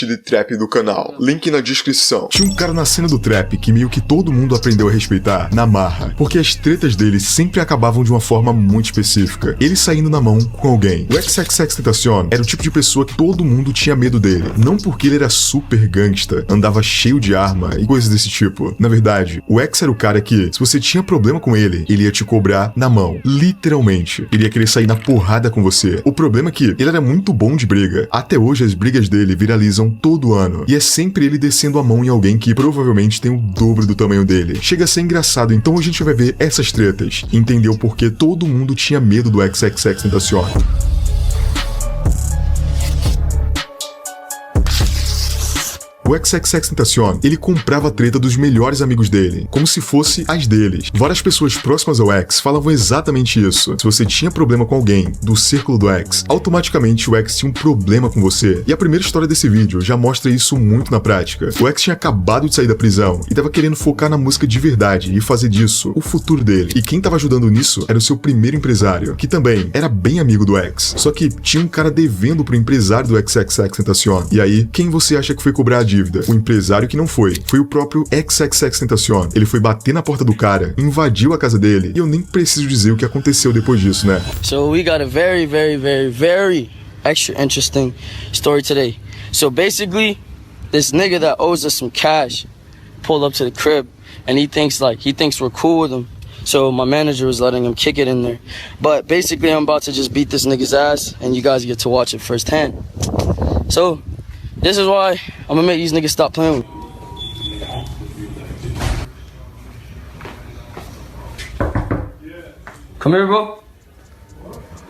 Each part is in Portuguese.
de trap do canal, link na descrição. Tinha um cara na cena do trap que meio que todo mundo aprendeu a respeitar, na marra, porque as tretas dele sempre acabavam de uma forma muito específica, ele saindo na mão com alguém. O XXXTentacion era o tipo de pessoa que todo mundo tinha medo dele, não porque ele era super gangsta, andava cheio de arma e coisas desse tipo. Na verdade, o X era o cara que, se você tinha problema com ele ia te cobrar na mão, literalmente. Ele ia querer sair na porrada com você. O problema é que ele era muito bom de briga. Até hoje as brigas dele viralizam todo ano, e é sempre ele descendo a mão em alguém que provavelmente tem o dobro do tamanho dele. Chega a ser engraçado, então a gente vai ver essas tretas e entender o porquê todo mundo tinha medo do XXXTentacion. O XXXTentacion, ele comprava a treta dos melhores amigos dele, como se fosse as deles. Várias pessoas próximas ao X falavam exatamente isso. Se você tinha problema com alguém do círculo do X, automaticamente o X tinha um problema com você. E a primeira história desse vídeo já mostra isso muito na prática. O X tinha acabado de sair da prisão e tava querendo focar na música de verdade e fazer disso o futuro dele. E quem tava ajudando nisso era o seu primeiro empresário, que também era bem amigo do X. Só que tinha um cara devendo pro empresário do XXXTentacion. E aí, quem você acha que foi cobrar a dívida? O empresário que não foi o próprio XXXTentacion. Ele foi bater na porta do cara, invadiu a casa dele, e eu nem preciso dizer o que aconteceu depois disso, né? So we got a very extra interesting story today. So basically, this nigga that owes us some cash pulled up to the crib, and he thinks we're cool with him. So my manager was letting him kick it in there. But basically, I'm about to just beat this nigga's ass, and you guys get to watch it firsthand. So this is why I'm gonna make these niggas stop playing with me. Come here, bro.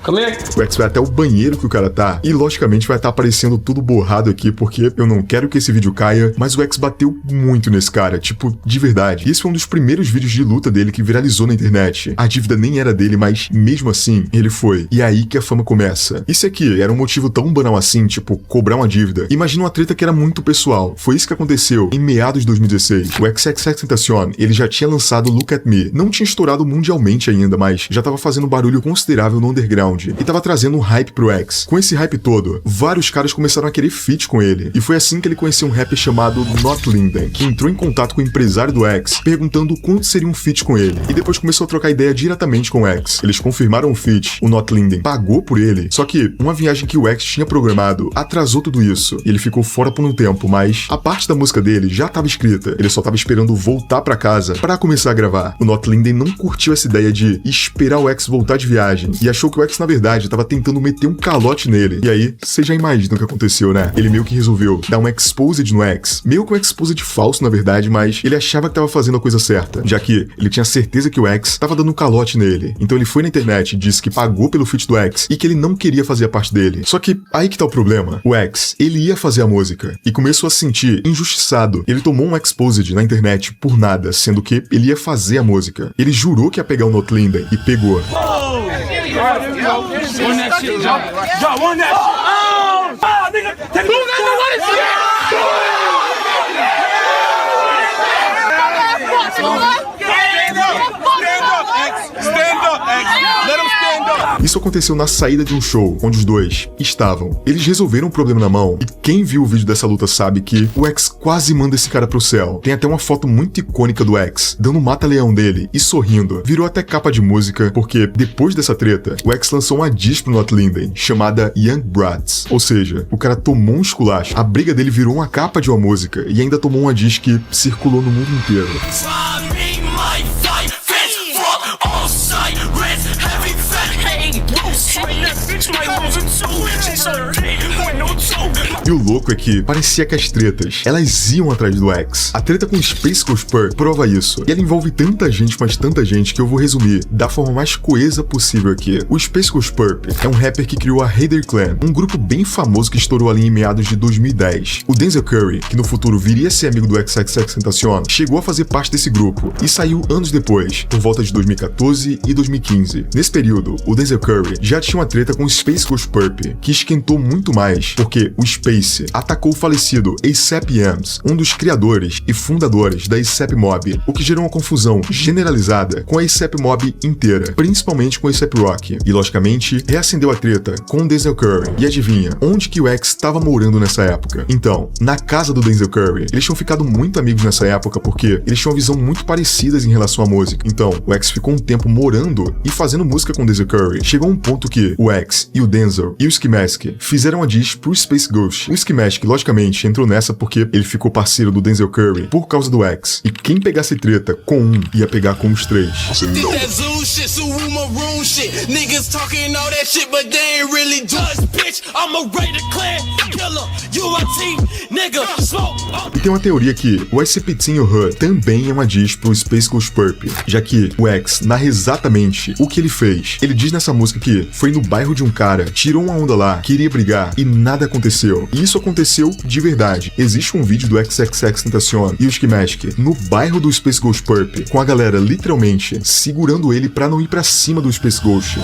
Come here. O X vai até o banheiro que o cara tá, e logicamente vai estar aparecendo tudo borrado aqui, porque eu não quero que esse vídeo caia, mas o X bateu muito nesse cara, tipo, de verdade. E esse foi um dos primeiros vídeos de luta dele que viralizou na internet. A dívida nem era dele, mas mesmo assim, ele foi. E é aí que a fama começa. Isso aqui era um motivo tão banal assim, tipo, cobrar uma dívida. Imagina uma treta que era muito pessoal. Foi isso que aconteceu em meados de 2016. O XXXTentacion, ele já tinha lançado Look at Me. Não tinha estourado mundialmente ainda, mas já tava fazendo barulho considerável no underground. E tava trazendo um hype pro X. Com esse hype todo, vários caras começaram a querer feat com ele. E foi assim que ele conheceu um rapper chamado Not Linden, que entrou em contato com o empresário do X, perguntando quanto seria um feat com ele. E depois começou a trocar ideia diretamente com o X. Eles confirmaram o feat, o Not Linden pagou por ele, só que uma viagem que o X tinha programado atrasou tudo isso. E ele ficou fora por um tempo, mas a parte da música dele já tava escrita. Ele só tava esperando voltar pra casa pra começar a gravar. O Not Linden não curtiu essa ideia de esperar o X voltar de viagem e achou que o X, na verdade, tava tentando meter um calote nele. E aí, você já imagina o que aconteceu, né? Ele meio que resolveu dar um exposed no X. Meio que um exposed falso, na verdade, mas ele achava que tava fazendo a coisa certa, já que ele tinha certeza que o X tava dando um calote nele. Então ele foi na internet e disse que pagou pelo feat do X e que ele não queria fazer a parte dele. Só que aí que tá o problema. O X, ele ia fazer a música e começou a se sentir injustiçado. Ele tomou um exposed na internet por nada, sendo que ele ia fazer a música. Ele jurou que ia pegar o Not Linden e pegou. One that shit, drop one that shit. Oh, nigga, take it. What is Stand up, X. Let him stand up. Isso aconteceu na saída de um show, onde os dois estavam. Eles resolveram o problema na mão, e quem viu o vídeo dessa luta sabe que o X quase manda esse cara pro céu. Tem até uma foto muito icônica do X, dando mata-leão dele e sorrindo. Virou até capa de música, porque depois dessa treta, o X lançou uma diss pro Not Linden, chamada Young Brats. Ou seja, o cara tomou um esculacho, a briga dele virou uma capa de uma música, e ainda tomou uma diss que circulou no mundo inteiro. E o louco é que parecia que as tretas, elas iam atrás do X. A treta com o Space Ghost Purp prova isso. E ela envolve tanta gente, mas tanta gente, que eu vou resumir da forma mais coesa possível aqui. O Space Ghost Purp é um rapper que criou a Hater Clan, um grupo bem famoso que estourou ali em meados de 2010. O Denzel Curry, que no futuro viria a ser amigo do XXXTentacion, chegou a fazer parte desse grupo e saiu anos depois, por volta de 2014 e 2015. Nesse período, o Denzel Curry já tinha uma treta com o Space Ghost Purp, Rock, que esquentou muito mais porque o Space atacou o falecido A$AP Yams, um dos criadores e fundadores da A$AP Mob, o que gerou uma confusão generalizada com a A$AP Mob inteira, principalmente com a A$AP Rock, e logicamente reacendeu a treta com o Denzel Curry. E adivinha, onde que o X estava morando nessa época? Então, na casa do Denzel Curry. Eles tinham ficado muito amigos nessa época porque eles tinham uma visão muito parecidas em relação à música. Então, o X ficou um tempo morando e fazendo música com o Denzel Curry. Chegou um ponto que o X e o Denzel e o Ski Mask fizeram a diss pro Space Ghost. O Ski Mask, logicamente, entrou nessa porque ele ficou parceiro do Denzel Curry por causa do X. E quem pegasse treta com um ia pegar com os três. E tem uma teoria que o SCP-10 e o Hood também é uma diss pro Space Ghost Purp, já que o X narra exatamente o que ele fez. Ele diz nessa música que foi no bairro de um cara, tirou uma onda lá, queria brigar e nada aconteceu. E isso aconteceu de verdade. Existe um vídeo do XXXTentacion e o Ski Mask no bairro do Space Ghost Purp, com a galera literalmente segurando ele pra não ir pra cima do Space Ghost.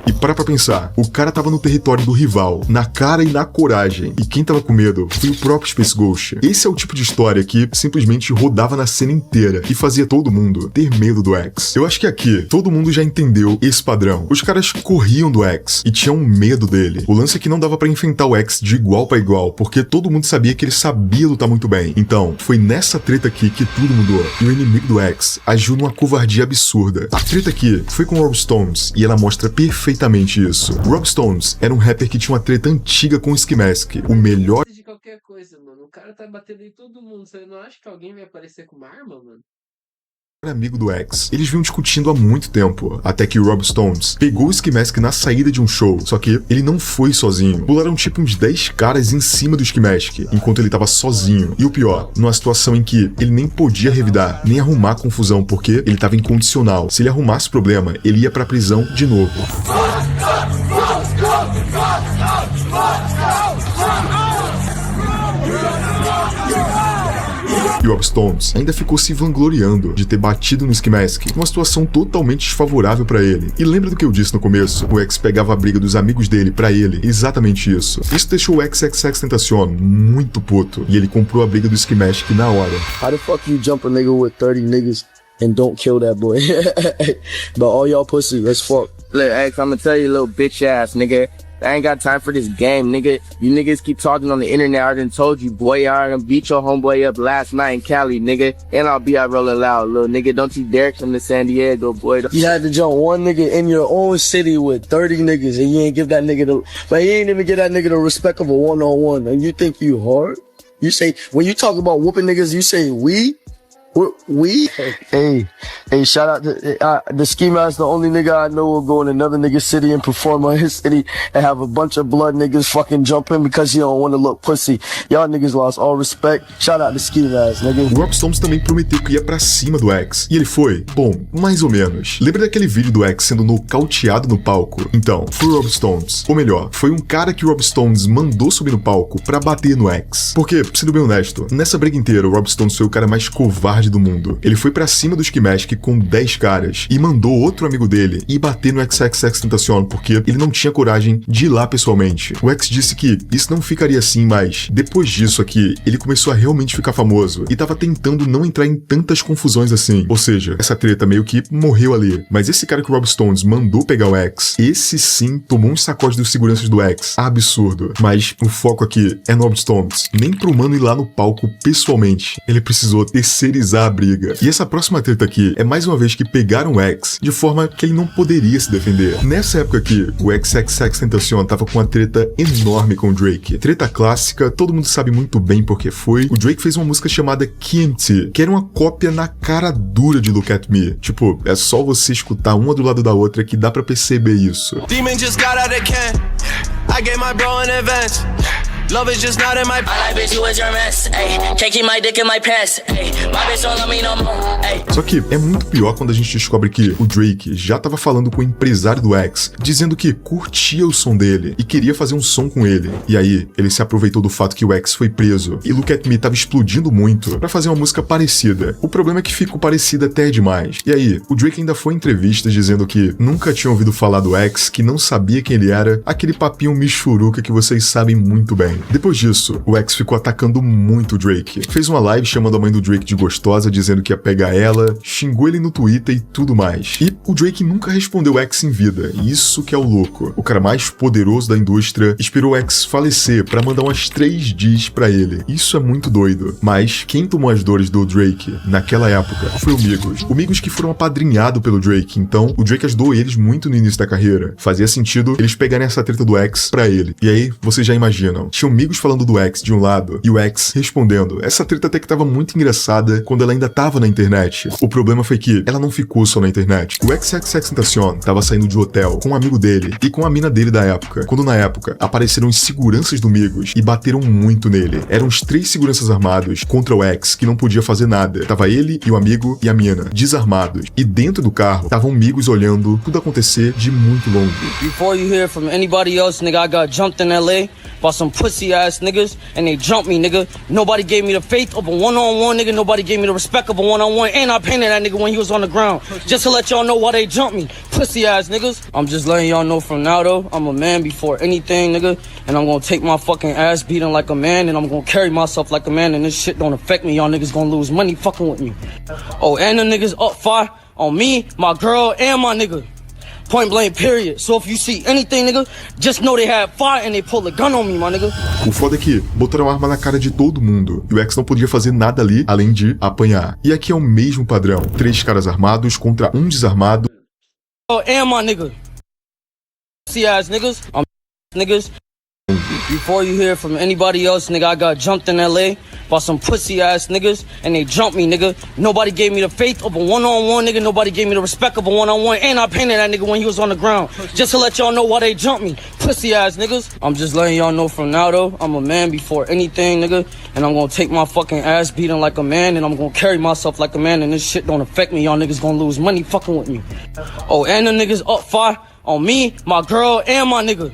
E para pra pensar, o cara tava no território do rival, na cara e na coragem, e quem tava com medo foi o próprio Space Ghost. Esse é o tipo de história que simplesmente rodava na cena inteira e fazia todo mundo ter medo do X. Eu acho que aqui, todo mundo já entendeu esse padrão. Os caras corriam do X e tinham medo dele. O lance é que não dava pra enfrentar o X de igual pra igual, porque todo mundo sabia que ele sabia lutar muito bem. Então, foi nessa treta aqui que tudo mudou, e o inimigo do X agiu numa covardia absurda. A treta aqui foi com o Rob Stones, e ela mostra perfeitamente isso. Rob Stones era um rapper que tinha uma treta antiga com o Ski Mask, o melhor de qualquer coisa, mano. O cara tá batendo em todo mundo. Você não acha que alguém vai aparecer com uma arma, mano? amigo do X. Eles vinham discutindo há muito tempo, até que o Rob Stones pegou o Ski Mask na saída de um show, só que ele não foi sozinho. Pularam tipo uns 10 caras em cima do Ski Mask, enquanto ele tava sozinho. E o pior, numa situação em que ele nem podia revidar, nem arrumar confusão, porque ele tava incondicional. Se ele arrumasse problema, ele ia pra prisão de novo. E o Rob Stones ainda ficou se vangloriando de ter batido no Ski Mask, uma situação totalmente desfavorável pra ele. E lembra do que eu disse no começo? O X pegava a briga dos amigos dele pra ele, exatamente isso. Isso deixou o XXXTentacion muito puto, e ele comprou a briga do Ski Mask na hora. How the fuck you jump a nigga with 30 niggas and don't kill that boy? But all y'all pussy, let's fuck. Look, X, I'ma tell you, little bitch ass nigga. I ain't got time for this game, nigga. You niggas keep talking on the internet. I done told you, boy, I done beat your homeboy up last night in Cali, nigga. And I'll be out rolling loud, little nigga. Don't you dare come to San Diego, boy. You had to jump one nigga in your own city with 30 niggas and you ain't give that nigga the... But you ain't even give that nigga the respect of a one-on-one. And you think you hard? You say, when you talk about whooping niggas, you say we? We? Hey, shout out to the Ski Mask, the only nigga I know will go in another nigga's city and perform on his city and have a bunch of blood niggas fucking jump in because he don't want to look pussy. Y'all niggas lost all respect. Shout out to Ski Mask, nigga. O Rob Stones também prometeu que ia pra cima do X. E ele foi? Bom, mais ou menos. Lembra daquele vídeo do X sendo nocauteado no palco? Então, foi o Rob Stones. Ou melhor, foi um cara que o Rob Stones mandou subir no palco pra bater no X. Porque, sendo bem honesto, nessa briga inteira o Rob Stones foi o cara mais covarde do mundo. Ele foi pra cima do Ski Mask com 10 caras e mandou outro amigo dele ir bater no XXXTentacion porque ele não tinha coragem de ir lá pessoalmente. O X disse que isso não ficaria assim, mas depois disso aqui, ele começou a realmente ficar famoso e tava tentando não entrar em tantas confusões assim. Ou seja, essa treta meio que morreu ali. Mas esse cara que o Rob Stones mandou pegar o X, esse sim tomou uns sacodes dos seguranças do X. Absurdo. Mas o foco aqui é no Rob Stones. Nem pro mano ir lá no palco pessoalmente. Ele precisou terceirizar a briga. E essa próxima treta aqui é mais uma vez que pegaram o X de forma que ele não poderia se defender. Nessa época aqui, o XXXTentacion tava com uma treta enorme com o Drake. Treta clássica, todo mundo sabe muito bem porque foi. O Drake fez uma música chamada KMT, que era uma cópia na cara dura de Look At Me. Tipo, é só você escutar uma do lado da outra que dá pra perceber isso. Demon just got out of can. I gave my bro an advance. Love is just not in my. I like bitch, you was your mess. Ayy, can't keep my dick in my pants. Ayy, my bitch don't love me no more. Ayy. Só que é muito pior quando a gente descobre que o Drake já tava falando com o empresário do X, dizendo que curtia o som dele e queria fazer um som com ele. E aí, ele se aproveitou do fato que o X foi preso e Look At Me tava explodindo muito pra fazer uma música parecida. O problema é que ficou parecida até demais. E aí, o Drake ainda foi em entrevistas dizendo que nunca tinha ouvido falar do X, que não sabia quem ele era, aquele papinho michuruca que vocês sabem muito bem. Depois disso, o X ficou atacando muito o Drake. Fez uma live chamando a mãe do Drake de gostosa, dizendo que ia pegar ela, xingou ele no Twitter e tudo mais. E o Drake nunca respondeu o X em vida, e isso que é o louco. O cara mais poderoso da indústria esperou o X falecer pra mandar umas 3 diss pra ele. Isso é muito doido. Mas quem tomou as dores do Drake naquela época foi o Migos. O Migos que foram apadrinhados pelo Drake, então o Drake ajudou eles muito no início da carreira. Fazia sentido eles pegarem essa treta do X pra ele. E aí, vocês já imaginam, tinha o Migos falando do X de um lado e o X respondendo. Essa treta até que tava muito engraçada quando ela ainda tava na internet. O problema foi que ela não ficou só na internet. O XXXTentacion tava saindo de hotel com um amigo dele e com a mina dele da época, quando na época apareceram os seguranças do Migos e bateram muito nele. Eram os 3 seguranças armados contra o X, que não podia fazer nada. Tava ele e o amigo e a mina, desarmados. E dentro do carro, estavam Migos olhando tudo acontecer de muito longe. Before you hear from anybody else, nigga, I got jumped in LA by some pussy ass niggas, and they jumped me, nigga. Nobody gave me the faith of a one-on-one, nigga. Nobody gave me the respect of a one-on-one, and I painted that nigga when he was on the ground. Just to let y'all know why they jumped me, pussy ass niggas. I'm just letting y'all know from now, though, I'm a man before anything, nigga, and I'm gonna take my fucking ass beating like a man, and I'm gonna carry myself like a man, and this shit don't affect me. Y'all niggas gonna lose money fucking with me. Oh, and the niggas up fire on me, my girl, and my nigga. Point blank, period. So if you see anything, nigga, just know they had fire and they pulled a gun on me, my nigga. O foda é que botaram arma na cara de todo mundo e o X não podia fazer nada ali além de apanhar. E aqui é o mesmo padrão. 3 caras armados contra um desarmado. Oh, and my nigga. See ass niggas. Niggas. Before you hear from anybody else, nigga, I got jumped in LA by some pussy ass niggas, and they jumped me, nigga. Nobody gave me the faith of a one-on-one, nigga. Nobody gave me the respect of a one-on-one, and I painted that nigga when he was on the ground. Just to let y'all know why they jumped me, pussy ass niggas. I'm just letting y'all know from now, though, I'm a man before anything, nigga, and I'm gonna take my fucking ass beating like a man, and I'm gonna carry myself like a man, and this shit don't affect me. Y'all niggas gonna lose money fucking with me. Oh, and the niggas up fire on me, my girl, and my nigga.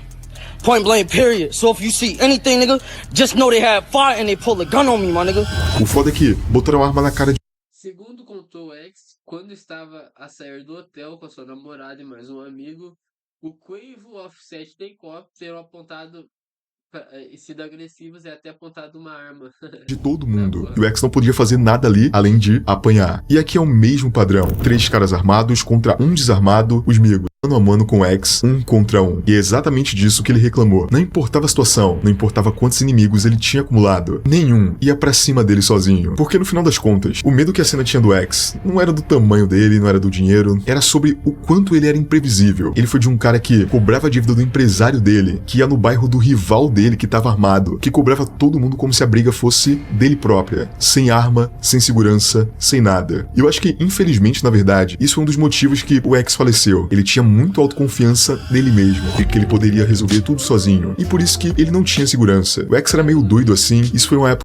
Point blank, period. So if you see anything, nigga, just know they had fire and they pulled a gun on me, my nigga. O foda é que botaram arma na cara de... Segundo contou o X, quando estava a sair do hotel com a sua namorada e mais um amigo, o Quavo, Offset e Takeoff terão apontado e sido agressivos e até apontado uma arma. de todo mundo. E o X não podia fazer nada ali além de apanhar. E aqui é o mesmo padrão. 3 caras armados contra um desarmado, os Migos. Mano a mano com o X, 1 contra 1. E é exatamente disso que ele reclamou. Não importava a situação, não importava quantos inimigos ele tinha acumulado. Nenhum ia pra cima dele sozinho. Porque no final das contas, o medo que a cena tinha do X não era do tamanho dele, não era do dinheiro, era sobre o quanto ele era imprevisível. Ele foi de um cara que cobrava a dívida do empresário dele, que ia no bairro do rival dele que tava armado, que cobrava todo mundo como se a briga fosse dele própria. Sem arma, sem segurança, sem nada. E eu acho que, infelizmente, na verdade, isso foi um dos motivos que o X faleceu. Ele tinha muito autoconfiança nele mesmo, e que ele poderia resolver tudo sozinho. E por isso que ele não tinha segurança. O X era meio doido assim, isso foi uma época